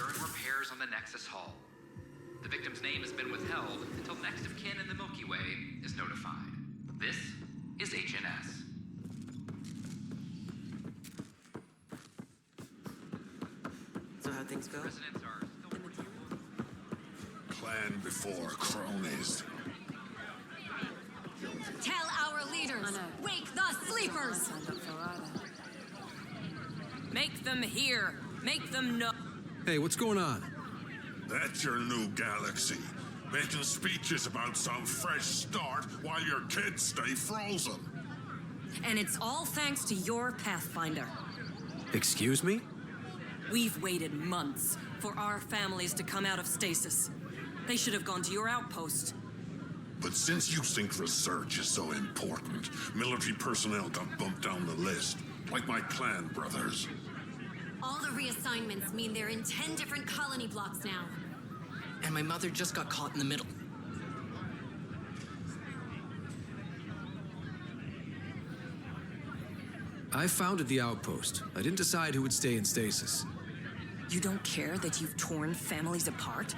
during repairs on the Nexus hull. The victim's name has been withheld until next of kin in the Milky Way is notified. This is HNS. So how'd things go? Residents are still working. Plan before cronies. Tell our leaders, wake the sleepers! Make them hear. Make them know. Hey, what's going on? That's your new galaxy. Making speeches about some fresh start while your kids stay frozen. And it's all thanks to your Pathfinder. Excuse me? We've waited months for our families to come out of stasis. They should have gone to your outpost. But since you think research is so important, military personnel got bumped down the list, like my clan brothers. All the reassignments mean they're in 10 different colony blocks now. And my mother just got caught in the middle. I founded the outpost. I didn't decide who would stay in stasis. You don't care that you've torn families apart?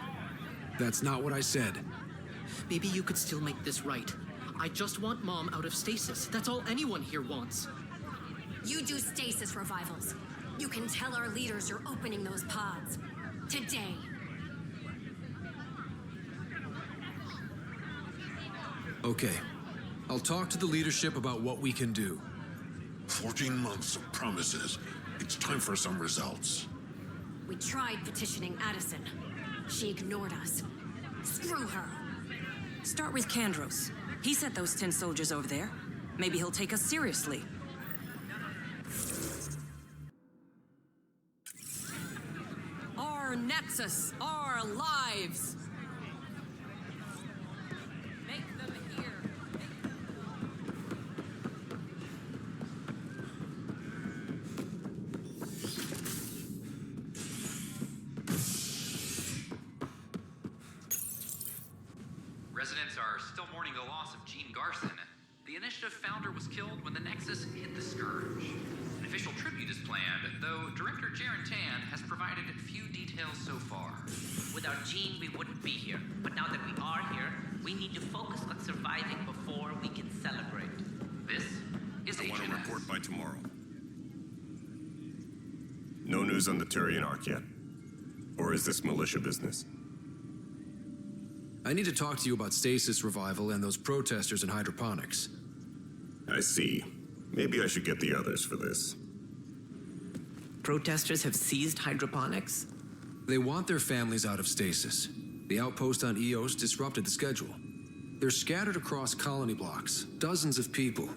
That's not what I said. Maybe you could still make this right. I just want Mom out of stasis. That's all anyone here wants. You do stasis revivals. You can tell our leaders you're opening those pods. Today. Okay. I'll talk to the leadership about what we can do. 14 months of promises. It's time for some results. We tried petitioning Addison. She ignored us. Screw her. Start with Kandros. He sent those 10 soldiers over there. Maybe he'll take us seriously. Our Nexus, our lives. Make them hear. Residents are still mourning the loss of Gene Garson. The initiative founder was killed when the Nexus hit the Scourge. An official tribute is planned, though Director Jaren Tan has provided few details so far. Without Gene, we wouldn't be here. But now that we are here, we need to focus on surviving before we can celebrate. This is I want to HNS. report by tomorrow. No news on the Turian Ark yet? Or is this militia business? I need to talk to you about stasis revival and those protesters in hydroponics. I see. Maybe I should get the others for this. Protesters have seized hydroponics? They want their families out of stasis. The outpost on Eos disrupted the schedule. They're scattered across colony blocks, dozens of people.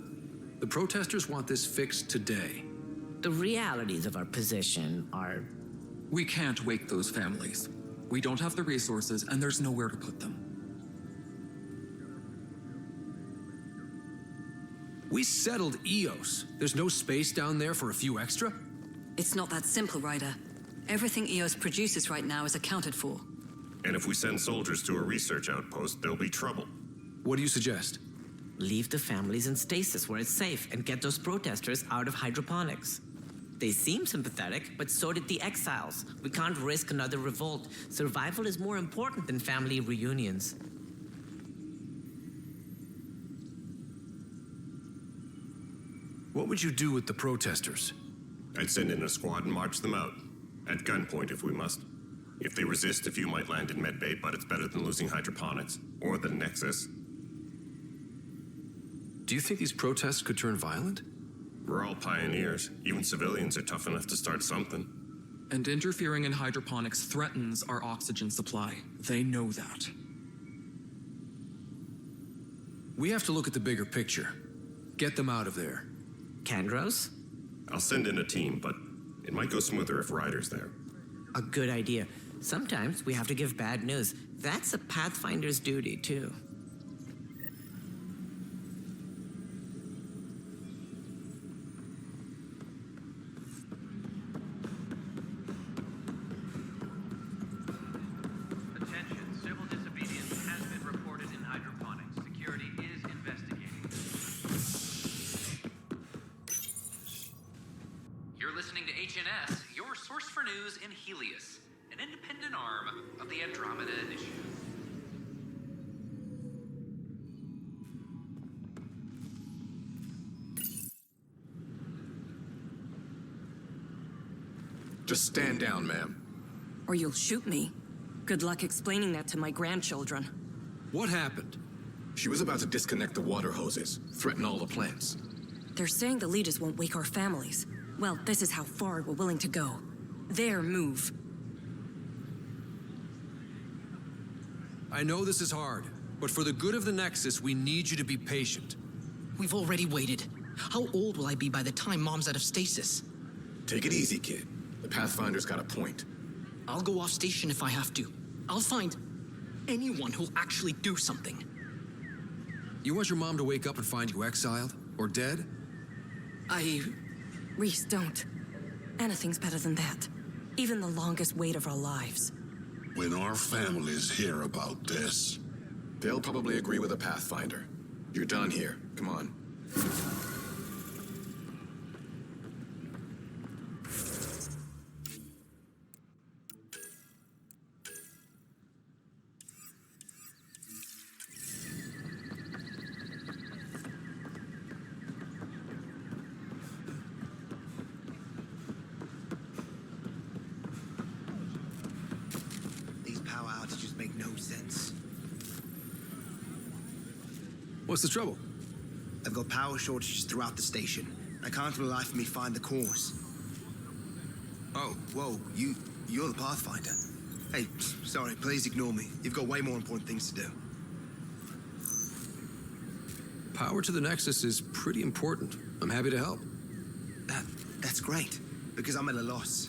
The protesters want this fixed today. The realities of our position are... We can't wake those families. We don't have the resources, and there's nowhere to put them. We settled Eos. There's no space down there for a few extra? It's not that simple, Ryder. Everything EOS produces right now is accounted for. And if we send soldiers to a research outpost, there'll be trouble. What do you suggest? leave the families in stasis where it's safe and get those protesters out of hydroponics. They seem sympathetic, but so did the exiles. We can't risk another revolt. Survival is more important than family reunions. What would you do with the protesters? I'd send in a squad and march them out. At gunpoint if we must. If they resist, a few might land in medbay, but it's better than losing hydroponics. Or the Nexus. Do you think these protests could turn violent? We're all pioneers. Even civilians are tough enough to start something. And interfering in hydroponics threatens our oxygen supply. They know that. We have to look at the bigger picture. Get them out of there. Kandros? I'll send in a team, but it might go smoother if Ryder's there. A good idea. Sometimes we have to give bad news. That's a Pathfinder's duty, too. Attention, civil disobedience has been reported in hydroponics. Security is investigating. You're listening to HNS, your source for news in Helios. an independent arm of the Andromeda Initiative. Just stand down, ma'am. Or you'll shoot me. Good luck explaining that to my grandchildren. What happened? She was about to disconnect the water hoses, threaten all the plants. They're saying the leaders won't wake our families. Well, this is how far we're willing to go. Their move. I know this is hard, but for the good of the Nexus, we need you to be patient. We've already waited. How old will I be by the time Mom's out of stasis? Take it easy, kid. The Pathfinder's got a point. I'll go off station if I have to. I'll find anyone who'll actually do something. You want your mom to wake up and find you exiled? Or dead? Reese, don't. Anything's better than that. Even the longest wait of our lives. When our families hear about this... They'll probably agree with the Pathfinder. You're done here. Come on. What's the trouble? I've got power shortages throughout the station. I can't for the life of me find the cause. Oh, whoa, you're the Pathfinder. Hey, sorry, please ignore me. You've got way more important things to do. Power to the Nexus is pretty important. I'm happy to help. That's great, because I'm at a loss.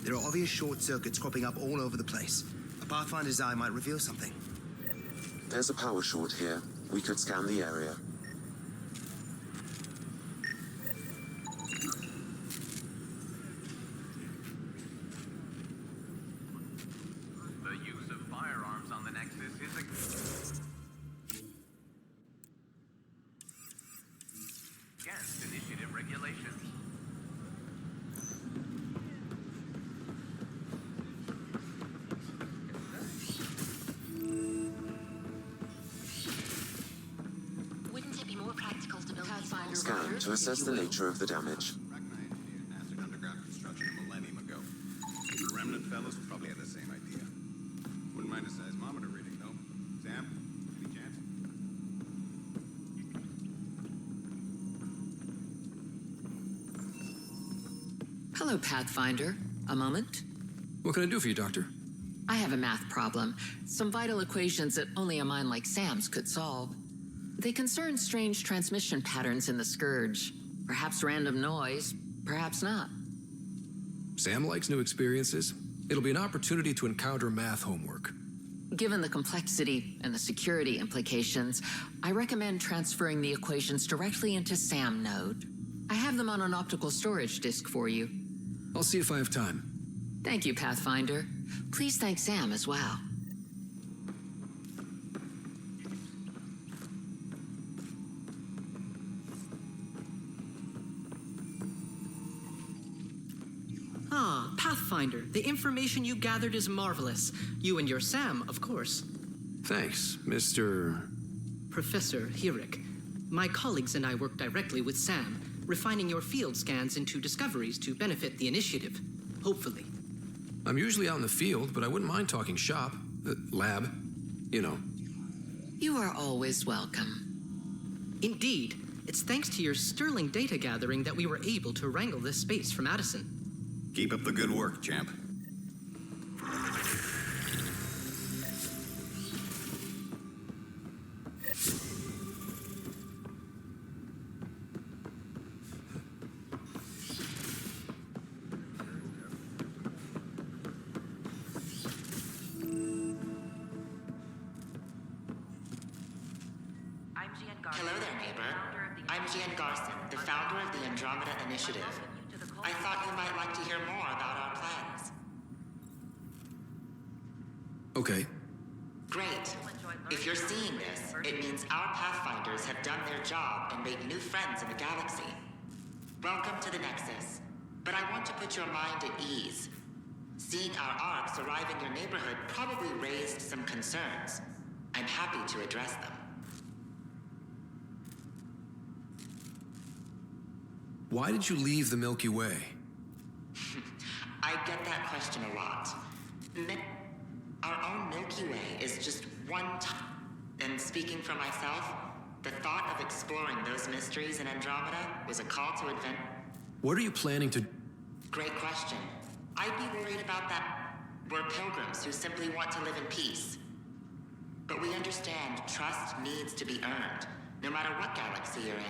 There are obvious short circuits cropping up all over the place. A Pathfinder's eye might reveal something. There's a power short here. We could scan the area. The use of firearms on the Nexus is against initiative regulations. Scan to assess the nature of the damage. Underground construction a millennium ago. The remnant fellows probably had the same idea. Wouldn't mind a seismometer reading, though. Sam, any chance? Hello, Pathfinder. A moment? What can I do for you, Doctor? I have a math problem. Some vital equations that only a mind like Sam's could solve. They concern strange transmission patterns in the Scourge. Perhaps random noise, perhaps not. Sam likes new experiences. It'll be an opportunity to encounter math homework. Given the complexity and the security implications, I recommend transferring the equations directly into SAM node. I have them on an optical storage disk for you. I'll see if I have time. Thank you, Pathfinder. Please thank Sam as well. Ah, Pathfinder, the information you gathered is marvelous. You and your Sam, of course. Thanks, Mr. Professor Hirik. My colleagues and I work directly with Sam, refining your field scans into discoveries to benefit the initiative. Hopefully. I'm usually out in the field, but I wouldn't mind talking shop. Lab. You know. You are always welcome. Indeed. It's thanks to your sterling data gathering that we were able to wrangle this space from Addison. Keep up the good work, champ. Hello there, neighbor. I'm Jan Garson, the founder of the Andromeda Initiative. I thought you might like to hear more about our plans. Okay. Great. If you're seeing this, it means our Pathfinders have done their job and made new friends in the galaxy. Welcome to the Nexus. But I want to put your mind at ease. Seeing our arcs arrive in your neighborhood probably raised some concerns. I'm happy to address them. Why did you leave the Milky Way? I get that question a lot. Our own Milky Way is just one and speaking for myself, the thought of exploring those mysteries in Andromeda was a call to adventure. What are you planning to... Great question. I'd be worried about that. We're pilgrims who simply want to live in peace. But we understand trust needs to be earned, no matter what galaxy you're in.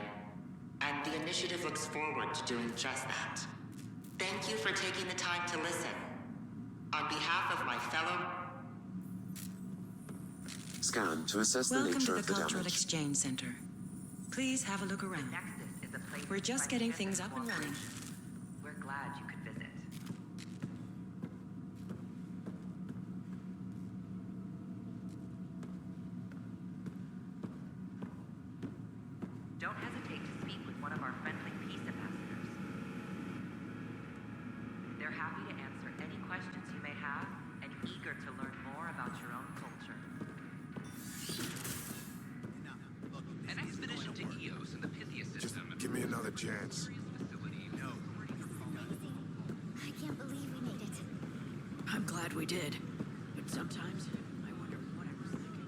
And the initiative looks forward to doing just that. Thank you for taking the time to listen. On behalf of my fellow... Scan to assess the Welcome to nature the of the Cultural damage. Exchange Center. Please have a look around. We're just getting things up and running. We're glad you could visit. Don't hesitate to speak with one of our friendly peace ambassadors. They're happy to answer any questions you may have and eager to learn more about your own culture. An expedition to Eos in the Pythia system. Give me another chance. No. I can't believe we made it. I'm glad we did. But sometimes, I wonder what I was thinking.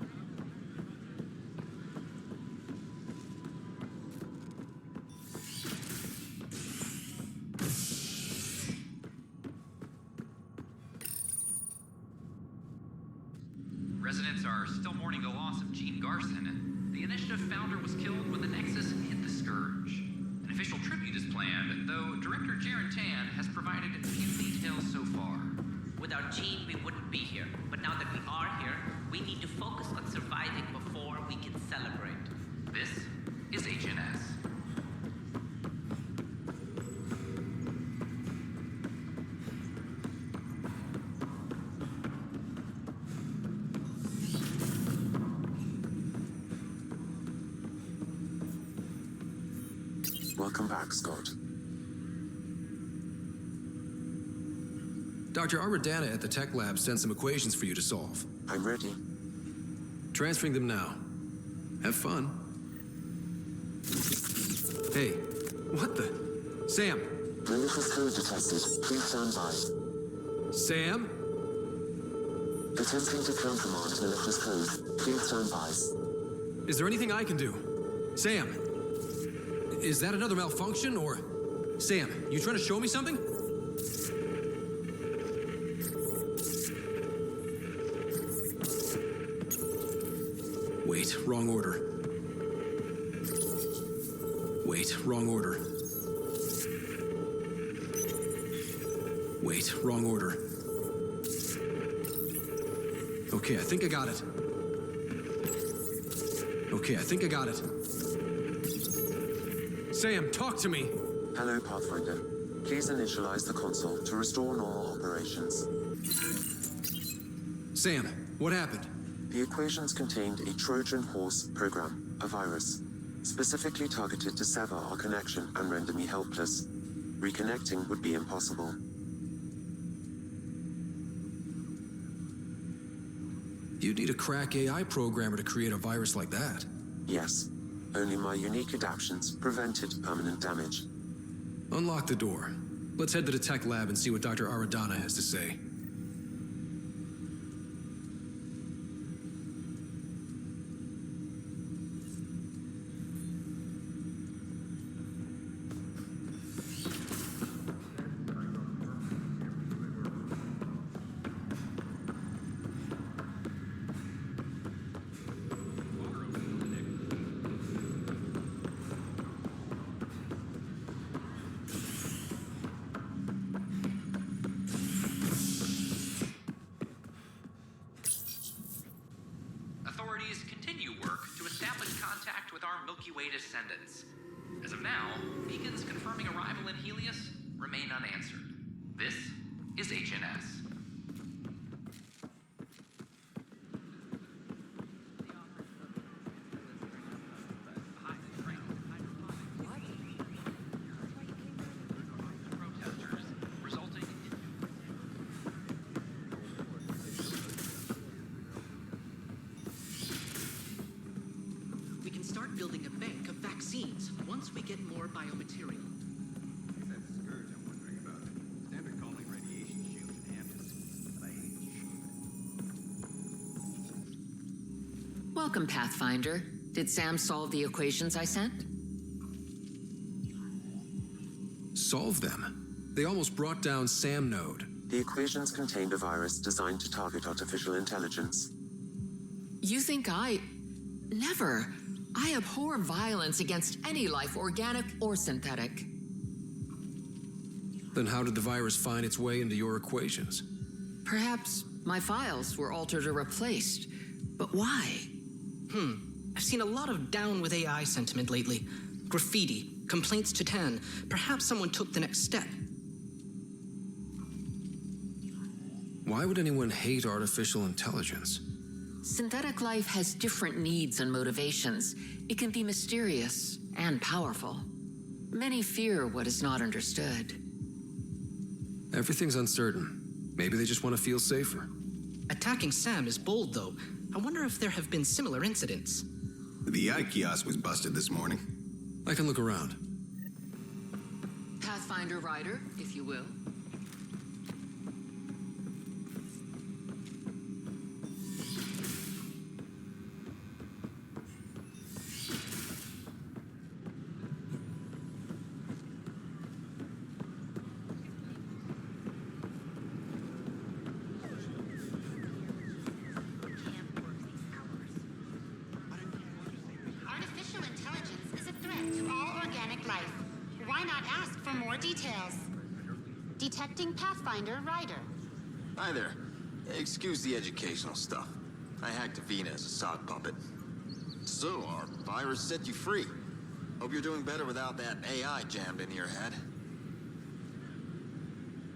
Residents are still mourning the loss of Gene Garson. The initiative founder was killed when the Nexus hit the Scourge. An official tribute is planned, though Director Jaren Tan has provided few details so far. Without Gene, we wouldn't be here. But now that we are here, we need to focus on surviving before we can celebrate. This is HNS. Welcome back, Scott. Dr. Aradana at the tech lab sent some equations for you to solve. I'm ready. Transferring them now. Have fun. Hey, what the? Sam! Malicious code detected. Please stand by. Sam? Attempting to countermand malicious code. Please stand by. Is there anything I can do? Sam! Is that another malfunction, or... Sam, you trying to show me something? Wait, wrong order. Wait, wrong order. Wait, wrong order. Okay, I think I got it. Okay, I think I got it. Sam, talk to me! Hello, Pathfinder. Please initialize the console to restore normal operations. Sam, what happened? The equations contained a Trojan horse program, a virus, specifically targeted to sever our connection and render me helpless. Reconnecting would be impossible. You'd need a crack AI programmer to create a virus like that. Yes. Only my unique adaptions prevented permanent damage. Unlock the door. Let's head to the tech lab and see what Dr. Aradana has to say. Authorities continue work to establish contact with our Milky Way descendants. As of now, beacons confirming arrival in Helios remain unanswered. This is HNS. or biomaterial. That's the scourge I'm wondering about. Standard colony radiation shield and amps. But I hate shield. Welcome, Pathfinder. Did Sam solve the equations I sent? Solve them? They almost brought down Sam Node. The equations contained a virus designed to target artificial intelligence. You think Never. I abhor violence against any life, organic or synthetic. Then how did the virus find its way into your equations? Perhaps my files were altered or replaced. But why? I've seen a lot of down with AI sentiment lately. Graffiti, complaints to 10. Perhaps someone took the next step. Why would anyone hate artificial intelligence? Synthetic life has different needs and motivations. It can be mysterious and powerful. Many fear what is not understood. Everything's uncertain. Maybe they just want to feel safer. Attacking Sam is bold, though. I wonder if there have been similar incidents. The eye kiosk was busted this morning. I can look around. Pathfinder Ryder, if you will. Artificial intelligence is a threat to all organic life. Why not ask for more details? Detecting Pathfinder Ryder. Hi there. Excuse the educational stuff. I hacked Avina as a sock puppet. So, our virus set you free. Hope you're doing better without that AI jammed into your head.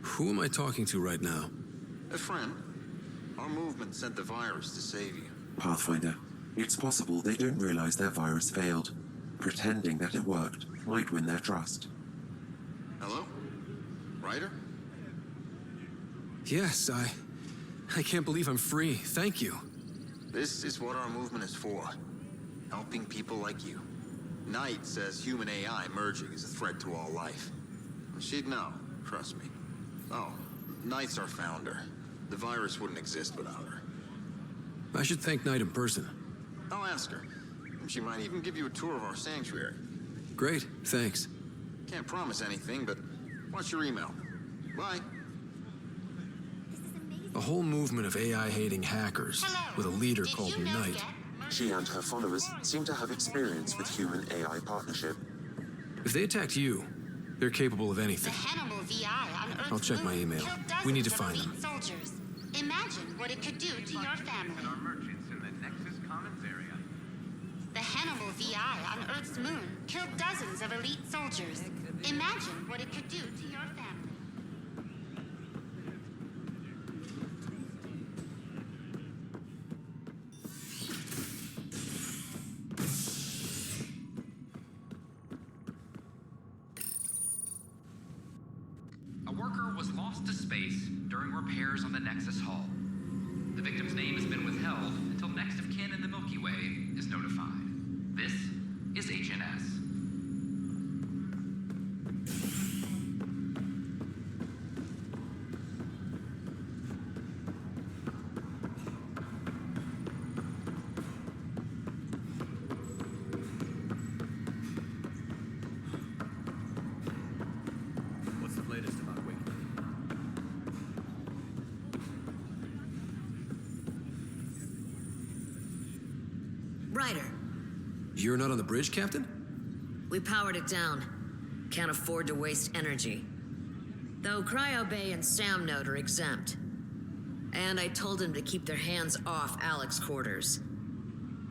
Who am I talking to right now? A friend. Our movement sent the virus to save you. Pathfinder, it's possible they don't realize their virus failed. Pretending that it worked might win their trust. Hello? Ryder? Yes, I can't believe I'm free. Thank you. This is what our movement is for. Helping people like you. Knight says human AI merging is a threat to all life. She'd know, trust me. Oh, Knight's our founder. The virus wouldn't exist without her. I should thank Knight in person. I'll ask her. She might even give you a tour of our sanctuary. Great, thanks. Can't promise anything, but what's your email? Bye. A whole movement of AI-hating hackers with a leader called Knight. She and her followers seem to have experience with human-AI partnership. If they attacked you, they're capable of anything. The Hannibal VI on Earth's I'll check my email. We need to find them. Soldiers. Imagine what it could do to your family. The Hannibal VI on Earth's moon killed dozens of elite soldiers. Imagine what it could do to your family. A worker was lost to space during repairs on the Nexus hull. The victim's name has been withheld until next of kin in the Milky Way is notified. This is HNS. What's the latest about Wake? Ryder, You're not on the bridge, Captain? we powered it down. Can't afford to waste energy. Though Cryo Bay and Sam Node are exempt. And I told them to keep their hands off Alec's quarters.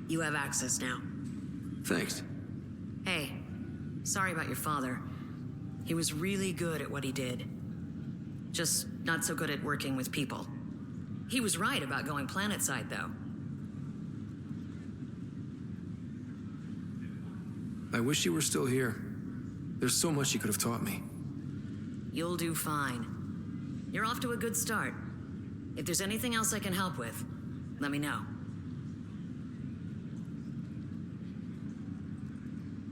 You have access now. Thanks. Hey, sorry about your father. He was really good at what he did. Just not so good at working with people. He was right about going planetside, though. I wish you were still here. There's so much you could have taught me. You'll do fine. You're off to a good start. If there's anything else I can help with, let me know.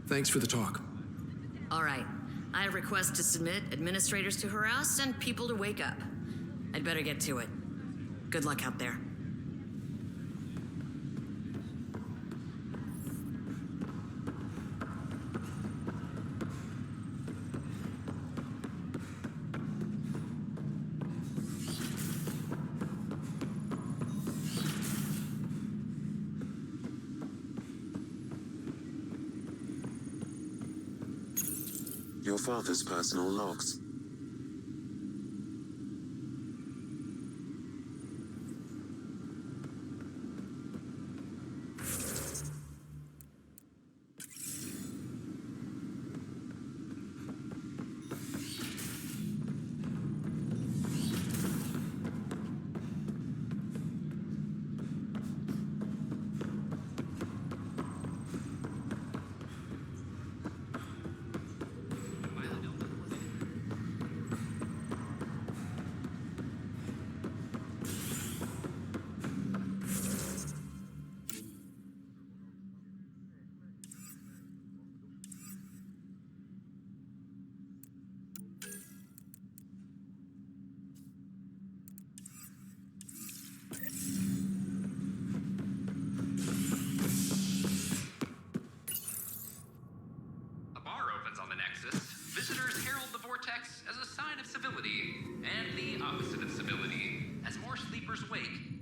Thanks for the talk. All right. I have requests to submit, administrators to harass, and people to wake up. I'd better get to it. Good luck out there. Your father's personal logs. Visitors herald the vortex as a sign of civility, and the opposite of civility. As more sleepers wake,